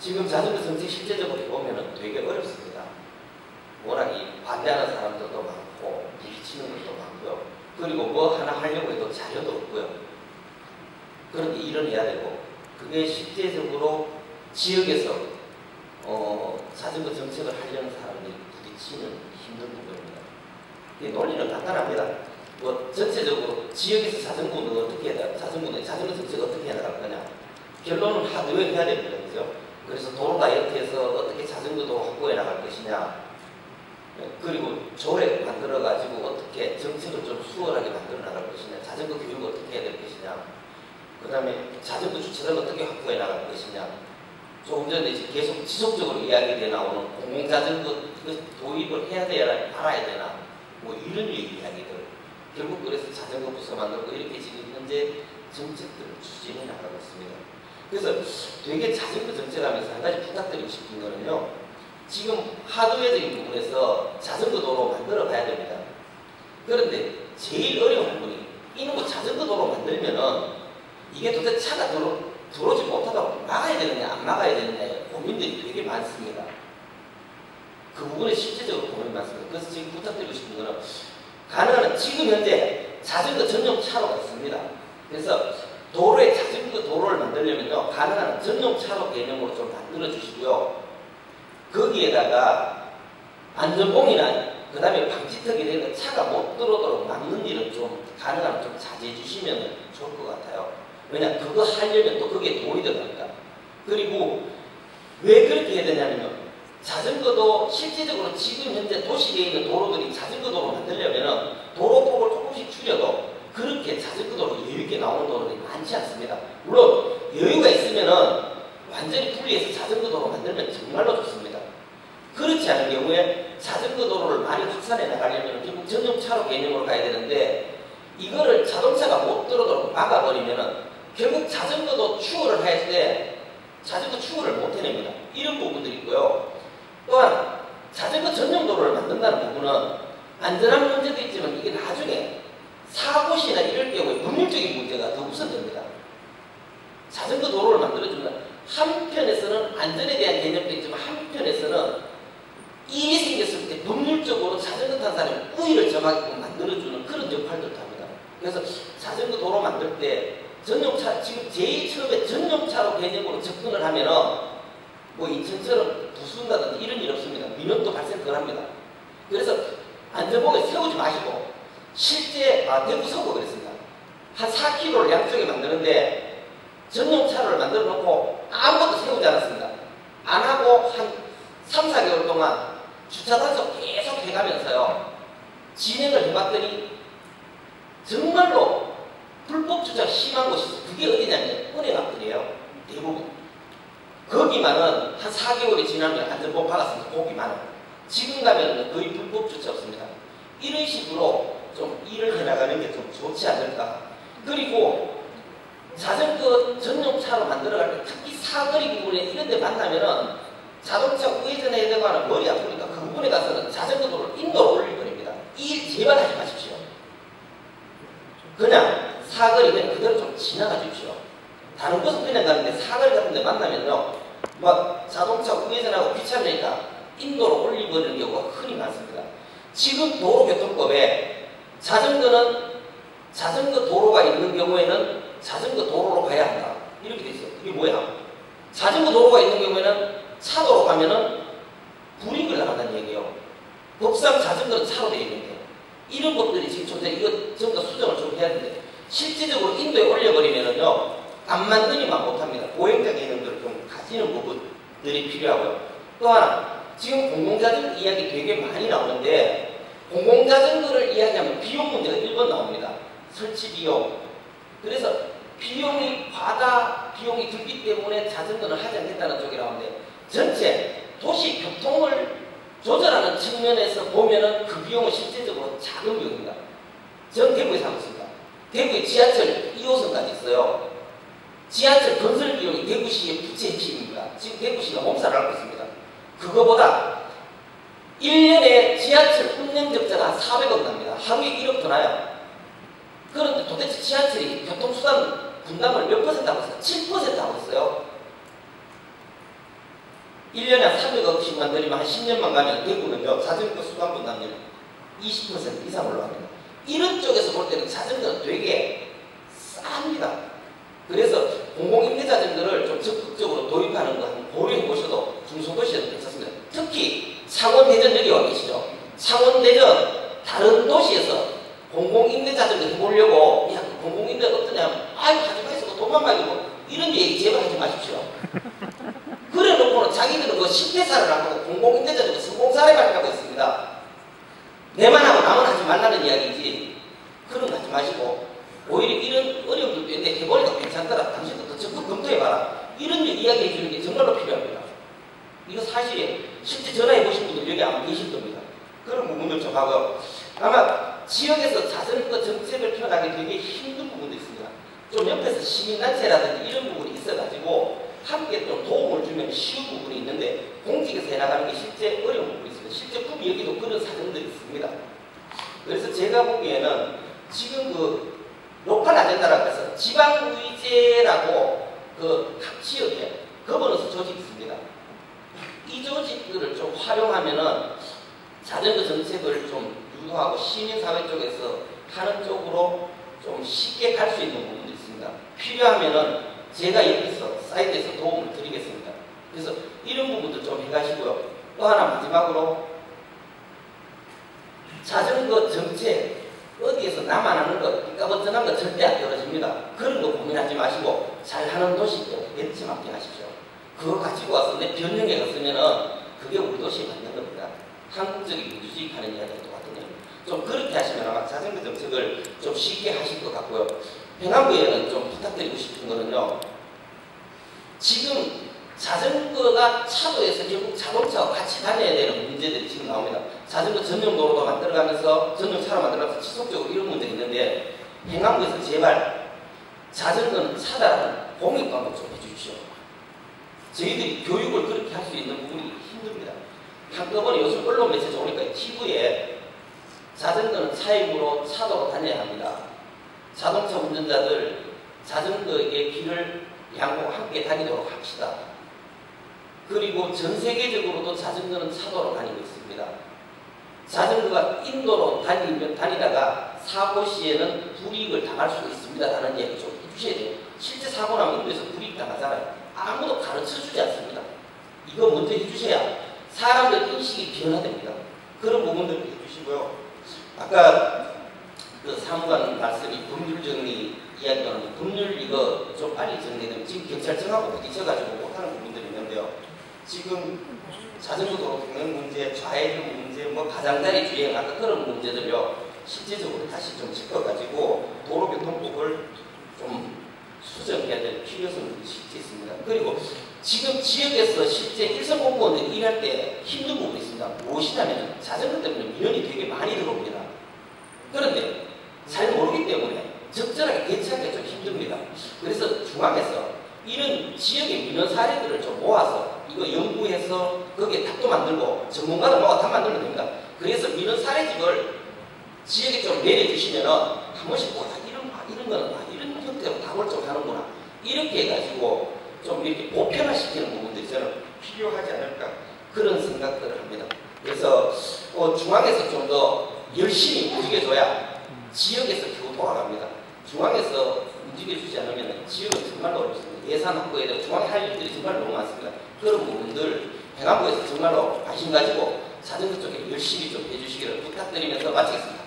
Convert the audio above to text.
지금 자전거 정책 실제적으로 보면은 되게 어렵습니다. 워낙 이 반대하는 사람들도 많고 부딪히는 것도 많고요. 그리고 뭐 하나 하려고 해도 자료도 없고요. 그런데 일을 해야 되고 그게 실제적으로 지역에서 자전거 정책을 하려는 사람들이 부딪히는 힘든 부분입니다. 이 논리는 간단합니다. 뭐 전체적으로 지역에서 자전거는 어떻게 해야 자전거 정책을 어떻게 해 나갈 거냐. 결론은 하드웨어 해야 됩니다. 그죠? 그래서 도로 다이어트에서 어떻게 자전거도 확보해 나갈 것이냐. 그리고 조례 만들어 가지고 어떻게 정책을 좀 수월하게 만들어 나갈 것이냐. 자전거 교육을 어떻게 해야 될 것이냐. 그 다음에 자전거 주차를 어떻게 확보해 나갈 것이냐. 조금 전에 이제 계속 지속적으로 이야기돼 나오는 공공자전거 도입을 해야 되나 말아야 되나 뭐 이런 이야기들. 결국 그래서 자전거 부서 만들고 이렇게 지금 현재 정책들을 추진해 나가고 있습니다. 그래서 되게 자전거 정책하면서 한 가지 부탁드리고 싶은 거는요. 지금 하드웨어적인 부분에서 자전거 도로 만들어 봐야 됩니다. 그런데 제일 어려운 부분이 이놈의 자전거 도로 만들면은 이게 도대체 차가 들어오지 못하다고 막아야 되느냐 안 막아야 되느냐에 고민들이 되게 많습니다. 그 부분에 실제적으로 고민이 많습니다. 그래서 지금 부탁드리고 싶은 거는 가능한 지금 현재 자전거 전용 차로가 있습니다. 그래서 도로에 자전거 도로를 만들려면요 가능한 전용 차로 개념으로 좀 만들어 주시고요. 거기에다가 안전봉이나 그 다음에 방지턱이 되는 차가 못 들어오도록 막는 일은 좀 가능하면 좀 자제해 주시면 좋을 것 같아요. 왜냐 그거 하려면 또 거기에 돈이 들어갑니다. 그리고 왜 그렇게 해야 되냐면요. 자전거도 실질적으로 지금 현재 도시에 있는 도로들이 자전거 도로 만들려면 도로폭을 조금씩 줄여도 그렇게 자전거 도로 여유있게 나오는 도로들이 많지 않습니다. 물론 여유가 있으면은 완전히 분리해서 자전거 도로 만들면 정말로 좋습니다. 그렇지 않은 경우에 자전거 도로를 많이 확산해 나가려면 결국 전용차로 개념으로 가야 되는데 이거를 자동차가 못 들어오도록 막아버리면은 결국 자전거도 추월을 할 때 자전거 추월을 못 해냅니다. 이런 부분들이 있고요. 또한 자전거 전용 도로를 만든다는 부분은 안전한 문제도 있지만 이게 나중에 사고시나 이럴 경우에 법률적인 문제가 더 우선됩니다. 자전거 도로를 만들어주면 한편에서는 안전에 대한 개념도 있지만 한편에서는 일이 생겼을 때 법률적으로 자전거 탄 사람이 우위를 점하게끔 만들어주는 그런 역할도 합니다. 그래서 자전거 도로 만들 때 전용차, 지금 제일 처음에 전용차로 개념으로 접근을 하면은 뭐 인천처럼 부순다든지 이런 일 없습니다. 민원도 발생 덜 합니다. 그래서 안전봉에 세우지 마시고 실제 대구 서구 그랬습니다. 한 4km를 양쪽에 만드는데 전용차를 만들어 놓고 아무것도 세우지 않았습니다. 안 하고 한 3, 4개월 동안 주차 단속 계속 해가면서요. 진행을 해봤더니 정말로 불법 주차가 심한 곳이 있어요. 그게 어디냐면 은행 앞들이에요. 대부분. 거기만은 한 4개월이 지나면 안전봉 박았습니다. 거기만은. 지금 가면은 거의 불법 주차 없습니다. 이런 식으로 좀 일을 해나가는 게 좀 좋지 않을까. 그리고 자전거 전용차로 만들어갈 때 특히 사거리 부분에 이런 데 만나면은 자동차 우회전해야 되고 하는 머리 아프니까 그 부분에 가서는 자전거 도로를 인도로 올려버립니다. 이 일 제발 하지 마십시오. 그냥 사거리 그냥 그대로 좀 지나가 주십시오. 다른 곳은 그냥 가는데 사거리 같은 데 만나면요. 막 자동차 우회전하고 귀찮으니까 인도로 올려버리는 경우가 흔히 많습니다. 지금 도로교통법에 자전거는 자전거 도로가 있는 경우에는 자전거 도로로 가야 한다. 이렇게 돼 있어요. 이게 뭐야? 자전거 도로가 있는 경우에는 차도로 가면은 불이익을 나간다는 얘기예요. 법상 자전거는 차로 되어 있는데 이런 것들이 지금 존재 이거 전부 다 수정을 좀 해야 되는데 실질적으로 인도에 올려버리면은요 안 만드니만 못합니다. 보행자 개념들을 좀 가지는 부분들이 필요하고요. 또 하나 지금 공공자전거 이야기 되게 많이 나오는데 공공자전거를 이야기하면 비용 문제가 1번 나옵니다. 설치 비용. 그래서 비용이 과다 비용이 들기 때문에 자전거는 하지 않겠다는 쪽이 나오는데 전체 도시 교통을 조절하는 측면에서 보면은 그 비용은 실질적으로 작은 비용입니다. 전 대구에서 하고 있습니다. 대구에 지하철 2호선까지 있어요. 지하철 건설 비용이 대구시의 부채 핵심입니다. 지금 대구시가 몸살을 앓고 있습니다. 그거보다 1년에 지하철 운행 적자가 400억 납니다. 하루에 1억 더 나요. 그런데 도대체 지하철이 교통수단 분담을 몇 퍼센트 하고 있어요? 7% 하고 있어요. 1년에 한 300억씩만 들이면 한 10년만 가면 대구는요, 자전거 수강 분담률 20% 이상 올라갑니다. 이런 쪽에서 볼 때는 자전거는 되게 쌉니다. 그래서 공공임대자전거를 좀 적극적으로 도입하는 거 한번 고려해 보셔도 중소도시에도 괜찮습니다. 특히 창원, 대전 여기 와 계시죠? 창원, 대전 다른 도시에서 공공임대자전거 해보려고, 야, 그 공공임대가 어떠냐면, 아유, 하지 마시고 돈만 가지고 이런 얘기 제발 하지 마십시오. 그래 놓고는 자기들은 그 실패사를 하고 공공임대자전거 성공 사례만 하고 있습니다. 내만 하고 남은 하지 말라는 이야기지, 그런 거 하지 마시고 오히려 이런 어려움들도 있는데 해보니까 괜찮더라, 당신도 더 적극 검토해봐라, 이런 이야기 해주는 게 정말로 필요합니다. 이거 사실이에요. 실제 전화해 보신 분들 여기 아마 계실 겁니다. 그런 부분들 좀 하고, 아마 지역에서 자전거 정책을 펴나가기 되게 힘든 부분도 있습니다. 좀 옆에서 시민단체라든지 이런 부분이 있어가지고 함께 좀 도움을 주면 쉬운 부분이 있는데, 공직에서 해나가는 게 실제 어려운 부분이 있습니다. 실제 꿈이 여기도 그런 사정들이 있습니다. 그래서 제가 보기에는 지금 그 로컬 아젠다라고 해서 지방의제라고 그 각 지역에 거버넌스 조직이 있습니다. 이 조직들을 좀 활용하면은 자전거 정책을 좀 유도하고 시민사회 쪽에서 하는 쪽으로 좀 쉽게 갈 수 있는 부분도 있습니다. 필요하면은 제가 여기서 사이트에서 도움을 드리겠습니다. 그래서 이런 부분도 좀 해가시고요. 또 하나 마지막으로 자전거 정책 어디에서 나만 하는 것, 까버튼한 거 절대 안 떨어집니다. 그런 거 고민하지 마시고 잘하는 도시도 벤치마킹 하십시오. 그거 가지고 와서 내 변형해 갔으면은 그게 우리 도시에 맞는 겁니다. 한국적인 민주주의 하는 이야기가 똑같거든요. 좀 그렇게 하시면 아마 자전거 정책을 좀 쉽게 하실 것 같고요. 행안부에는 좀 부탁드리고 싶은 거는요, 지금 자전거가 차도에서 결국 자동차와 같이 다녀야 되는 문제들이 지금 나옵니다. 자전거 전용 도로도 만들어가면서 전용 차로 만들어가면서 지속적으로 이런 문제가 있는데, 행안부에서 제발 자전거는 차다라는 공익 광고 좀 해주십시오. 저희들이 교육을 그렇게 할 수 있는 부분이 힘듭니다. 한꺼번에 요즘 언론 매체에서 오니까 TV에 자전거는 차임으로 차도로 다녀야 합니다. 자동차 운전자들 자전거의 길을 양보 함께 다니도록 합시다. 그리고 전 세계적으로도 자전거는 차도로 다니고 있습니다. 자전거가 인도로 다니다가 사고 시에는 불이익을 당할 수 있습니다 라는 얘기 좀 해주셔야 돼요. 실제 사고 나면 인도에서 불이익 당하잖아요. 아무도 가르쳐주지 않습니다. 이거 먼저 해주셔야 사람들 인식이 변화됩니다. 그런 부분들을 해주시고요. 아까 그 사무관 말씀이 법률 정리 이야기하는 법률 이거 좀 빨리 정리되면 지금 경찰청하고 부딪혀가지고 못하는 부분들이 있는데요. 지금 자전거 도로 경영 문제, 좌회전 문제, 뭐 가장자리 주행 아까 그런 문제들요, 실제적으로 다시 좀 짚어가지고 도로교통법을 좀 수정해야 될 필요성이 실제 있습니다. 그리고 지금 지역에서 실제 일선 공무원들이 일할 때 힘든 부분이 있습니다. 무엇이냐면 자전거 때문에 민원이 되게 많이 들어옵니다. 그런데 잘 모르기 때문에 적절하게 대처하기가 좀 힘듭니다. 그래서 중앙에서 이런 지역의 민원 사례들을 좀 모아서 이거 연구해서 거기에 답도 만들고 전문가도 모아 답 만들면 됩니다. 그래서 민원 사례집을 지역에 좀 내려주시면은 한 번씩 이런 거는 이런 형태로 답을 좀 하는구나, 이렇게 해가지고 좀 이렇게 보편화시키는 부분들이 저는 필요하지 않을까, 그런 생각들을 합니다. 그래서 중앙에서 좀 더 열심히 움직여줘야 지역에서 겨우 돌아갑니다. 중앙에서 움직여주지 않으면 지역은 정말로 어렵습니다. 예산 확보에 대해 중앙에 할 일들이 정말 너무 많습니다. 그런 부분들 행안부에서 정말로 관심 가지고 자전거 쪽에 열심히 좀 해주시기를 부탁드리면서 마치겠습니다.